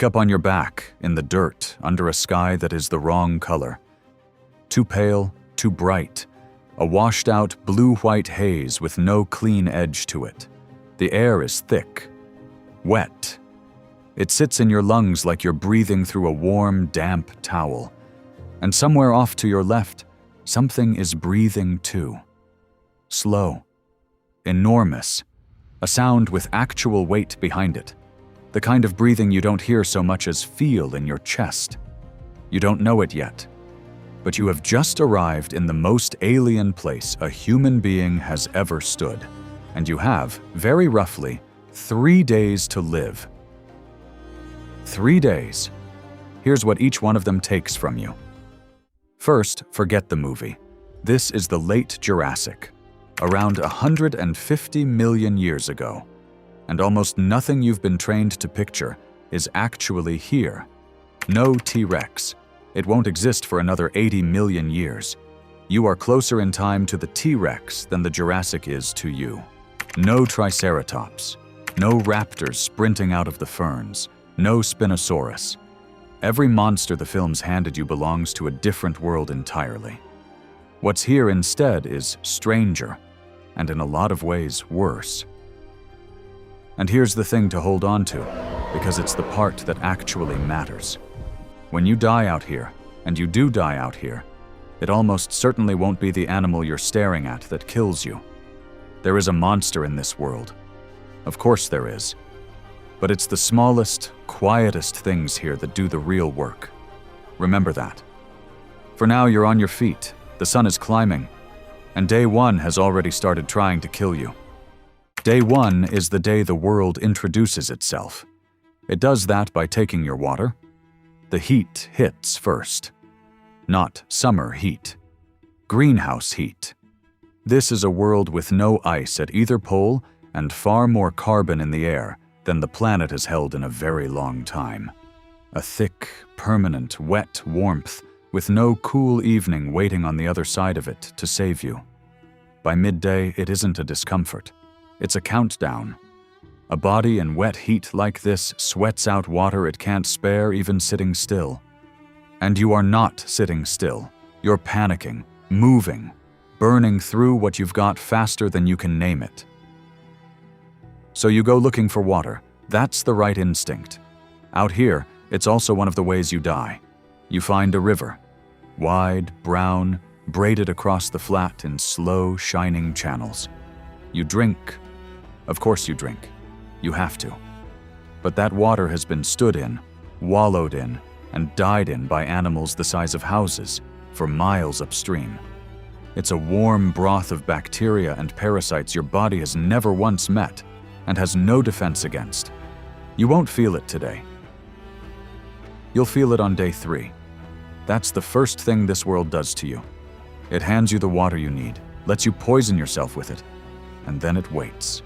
Wake up on your back, in the dirt, under a sky that is the wrong color. Too pale, too bright, a washed-out blue-white haze with no clean edge to it. The air is thick, wet. It sits in your lungs like you're breathing through a warm, damp towel. And somewhere off to your left, something is breathing too. Slow, enormous, a sound with actual weight behind it. The kind of breathing you don't hear so much as feel in your chest. You don't know it yet, but you have just arrived in the most alien place a human being has ever stood, and you have, very roughly, 3 days to live. 3 days. Here's what each one of them takes from you. First, forget the movie. This is the Late Jurassic, around 150 million years ago. And almost nothing you've been trained to picture is actually here. No T-Rex. It won't exist for another 80 million years. You are closer in time to the T-Rex than the Jurassic is to you. No Triceratops. No raptors sprinting out of the ferns. No Spinosaurus. Every monster the films handed you belongs to a different world entirely. What's here instead is stranger, and in a lot of ways worse. And here's the thing to hold on to, because it's the part that actually matters. When you die out here, and you do die out here, it almost certainly won't be the animal you're staring at that kills you. There is a monster in this world. Of course there is. But it's the smallest, quietest things here that do the real work. Remember that. For now, you're on your feet, the sun is climbing, and day one has already started trying to kill you. Day one is the day the world introduces itself. It does that by taking your water. The heat hits first. Not summer heat. Greenhouse heat. This is a world with no ice at either pole and far more carbon in the air than the planet has held in a very long time. A thick, permanent, wet warmth with no cool evening waiting on the other side of it to save you. By midday, it isn't a discomfort. It's a countdown. A body in wet heat like this sweats out water it can't spare even sitting still. And you are not sitting still. You're panicking, moving, burning through what you've got faster than you can name it. So you go looking for water. That's the right instinct. Out here, it's also one of the ways you die. You find a river. Wide, brown, braided across the flat in slow, shining channels. You drink. Of course you drink. You have to. But that water has been stood in, wallowed in, and died in by animals the size of houses for miles upstream. It's a warm broth of bacteria and parasites your body has never once met and has no defense against. You won't feel it today. You'll feel it on day 3. That's the first thing this world does to you. It hands you the water you need, lets you poison yourself with it, and then it waits.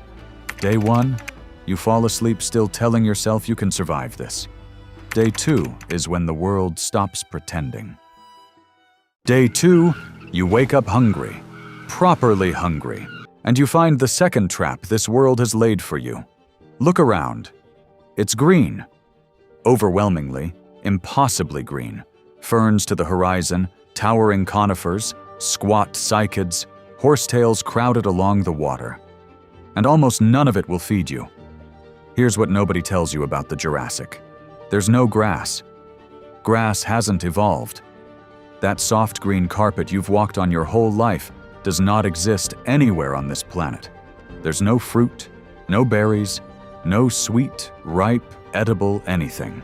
Day 1, you fall asleep still telling yourself you can survive this. Day 2 is when the world stops pretending. Day 2, you wake up hungry, properly hungry, and you find the second trap this world has laid for you. Look around. It's green. Overwhelmingly, impossibly green. Ferns to the horizon, towering conifers, squat cycads, horsetails crowded along the water. And almost none of it will feed you. Here's what nobody tells you about the Jurassic. There's no grass. Grass hasn't evolved. That soft green carpet you've walked on your whole life does not exist anywhere on this planet. There's no fruit, no berries, no sweet, ripe, edible anything.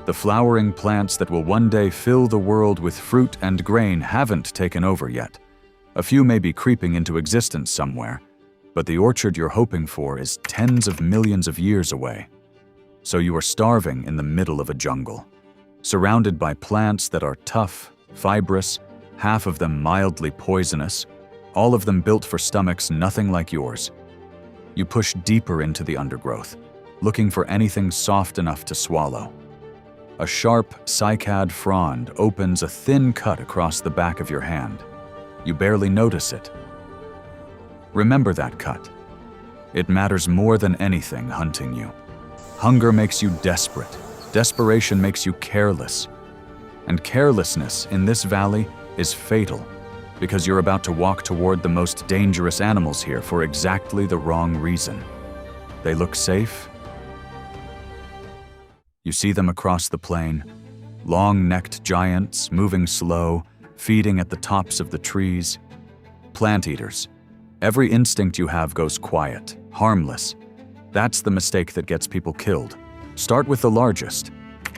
The flowering plants that will one day fill the world with fruit and grain haven't taken over yet. A few may be creeping into existence somewhere, but the orchard you're hoping for is tens of millions of years away. So you are starving in the middle of a jungle, surrounded by plants that are tough, fibrous, half of them mildly poisonous, all of them built for stomachs nothing like yours. You push deeper into the undergrowth, looking for anything soft enough to swallow. A sharp cycad frond opens a thin cut across the back of your hand. You barely notice it. Remember that cut. It matters more than anything hunting you. Hunger makes you desperate, Desperation makes you careless. And carelessness in this valley is fatal, because you're about to walk toward the most dangerous animals here for exactly the wrong reason. They look safe. You see them across the plain, long-necked giants moving slow, feeding at the tops of the trees. Plant eaters. Every instinct you have goes quiet, harmless. That's the mistake that gets people killed. Start with the largest,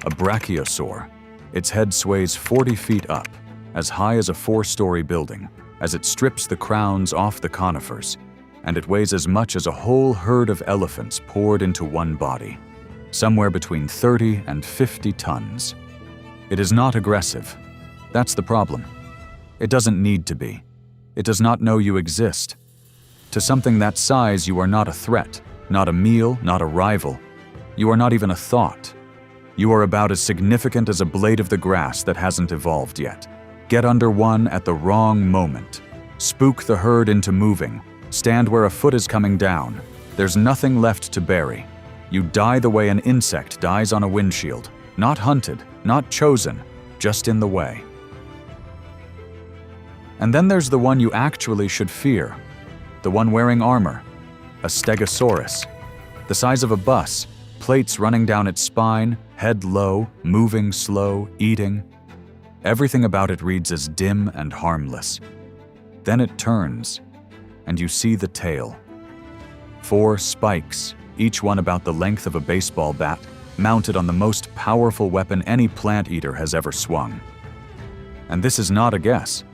a brachiosaur. Its head sways 40 feet up, as high as a 4-story building, as it strips the crowns off the conifers, and it weighs as much as a whole herd of elephants poured into one body, somewhere between 30 and 50 tons. It is not aggressive. That's the problem. It doesn't need to be. It does not know you exist. To something that size, you are not a threat, not a meal, not a rival. You are not even a thought. You are about as significant as a blade of the grass that hasn't evolved yet. Get under one at the wrong moment. Spook the herd into moving. Stand where a foot is coming down. There's nothing left to bury. You die the way an insect dies on a windshield. Not hunted, not chosen, just in the way. And then there's the one you actually should fear. The one wearing armor. A stegosaurus. The size of a bus, plates running down its spine, head low, moving slow, eating. Everything about it reads as dim and harmless. Then it turns, and you see the tail. 4 spikes, each one about the length of a baseball bat, mounted on the most powerful weapon any plant eater has ever swung. And this is not a guess.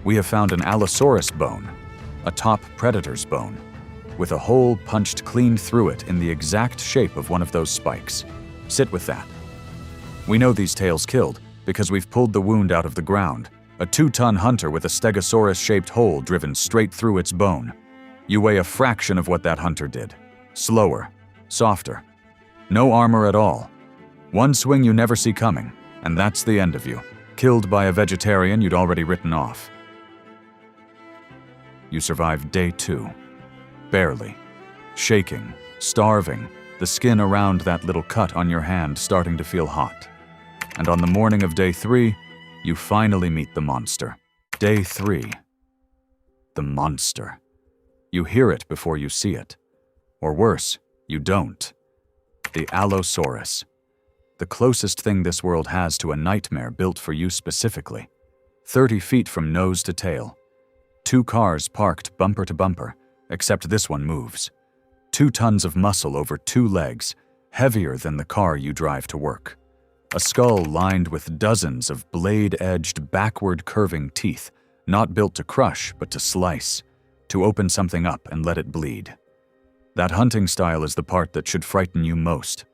We have found an Allosaurus bone, a top predator's bone, with a hole punched clean through it in the exact shape of one of those spikes. Sit with that. We know these tails killed because we've pulled the wound out of the ground. A 2-ton hunter with a stegosaurus-shaped hole driven straight through its bone. You weigh a fraction of what that hunter did. Slower, softer. No armor at all. One swing you never see coming, and that's the end of you. Killed by a vegetarian you'd already written off. You survived day 2. Barely. Shaking, starving, the skin around that little cut on your hand starting to feel hot. And on the morning of day 3, you finally meet the monster. Day 3. The monster. You hear it before you see it. Or worse, you don't. The Allosaurus. The closest thing this world has to a nightmare built for you specifically. 30 feet from nose to tail. 2 cars parked bumper to bumper, except this one moves. 2 tons of muscle over 2 legs, heavier than the car you drive to work. A skull lined with dozens of blade-edged, backward-curving teeth, not built to crush, but to slice, to open something up and let it bleed. That hunting style is the part that should frighten you most.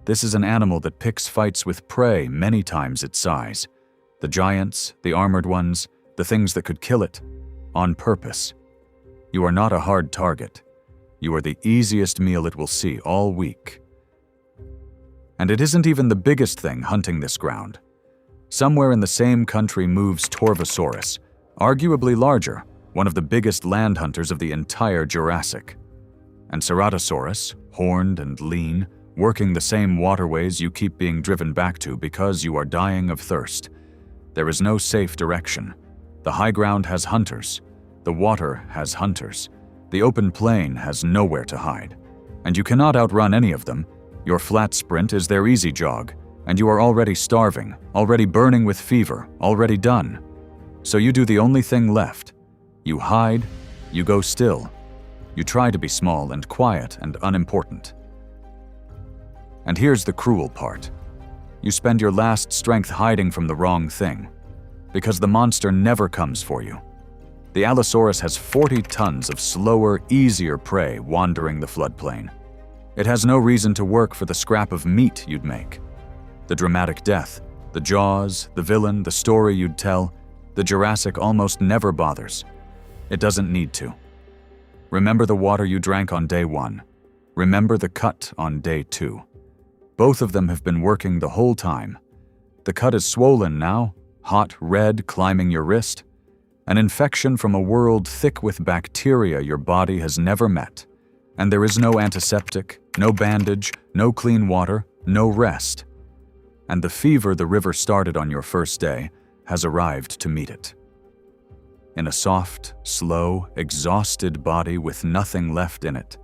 This is an animal that picks fights with prey many times its size. The giants, the armored ones, the things that could kill it, on purpose. You are not a hard target. You are the easiest meal it will see all week. And it isn't even the biggest thing hunting this ground. Somewhere in the same country moves Torvosaurus, arguably larger, one of the biggest land hunters of the entire Jurassic. And Ceratosaurus, horned and lean, working the same waterways you keep being driven back to because you are dying of thirst. There is no safe direction. The high ground has hunters. The water has hunters. The open plain has nowhere to hide. And you cannot outrun any of them. Your flat sprint is their easy jog, and you are already starving, already burning with fever, already done. So you do the only thing left. You hide, you go still. You try to be small and quiet and unimportant. And here's the cruel part. You spend your last strength hiding from the wrong thing, because the monster never comes for you. The Allosaurus has 40 tons of slower, easier prey wandering the floodplain. It has no reason to work for the scrap of meat you'd make. The dramatic death, the jaws, the villain, the story you'd tell, the Jurassic almost never bothers. It doesn't need to. Remember the water you drank on day 1. Remember the cut on day 2. Both of them have been working the whole time. The cut is swollen now, hot red climbing your wrist. An infection from a world thick with bacteria your body has never met. And there is no antiseptic, no bandage, no clean water, no rest. and the fever the river started on your first day has arrived to meet it. In a soft, slow, exhausted body with nothing left in it,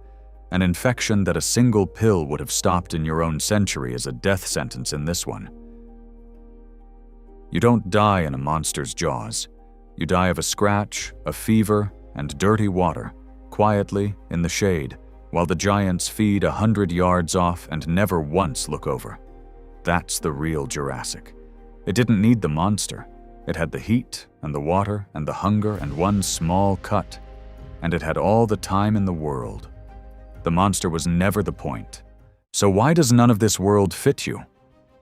an infection that a single pill would have stopped in your own century is a death sentence in this one. You don't die in a monster's jaws. You die of a scratch, a fever, and dirty water, quietly in the shade, while the giants feed 100 yards off and never once look over. That's the real Jurassic. It didn't need the monster. It had the heat and the water and the hunger and one small cut, and it had all the time in the world. The monster was never the point. So why does none of this world fit you?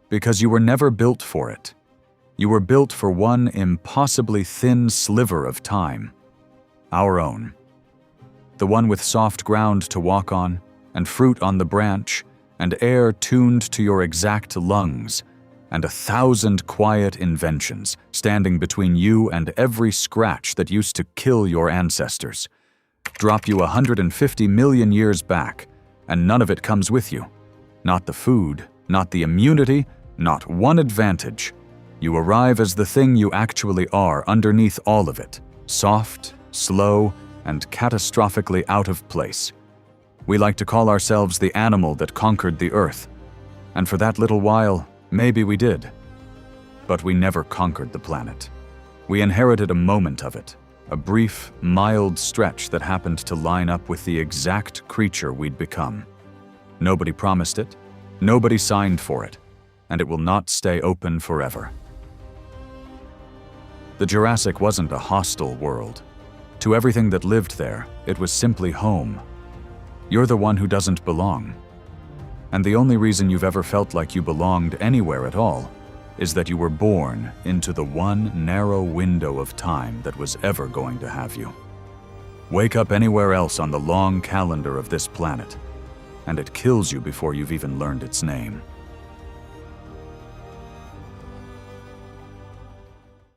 Because you were never built for it. You were built for one impossibly thin sliver of time. Our own. The one with soft ground to walk on, and fruit on the branch, and air tuned to your exact lungs, and 1,000 quiet inventions standing between you and every scratch that used to kill your ancestors. Drop you 150 million years back, and none of it comes with you. Not the food, not the immunity, not one advantage. You arrive as the thing you actually are underneath all of it, soft, slow, and catastrophically out of place. We like to call ourselves the animal that conquered the earth, and for that little while, maybe we did. But we never conquered the planet. We inherited a moment of it, a brief, mild stretch that happened to line up with the exact creature we'd become. Nobody promised it, nobody signed for it, and it will not stay open forever. The Jurassic wasn't a hostile world. To everything that lived there, it was simply home. You're the one who doesn't belong. And the only reason you've ever felt like you belonged anywhere at all is that you were born into the one narrow window of time that was ever going to have you. Wake up anywhere else on the long calendar of this planet, and it kills you before you've even learned its name.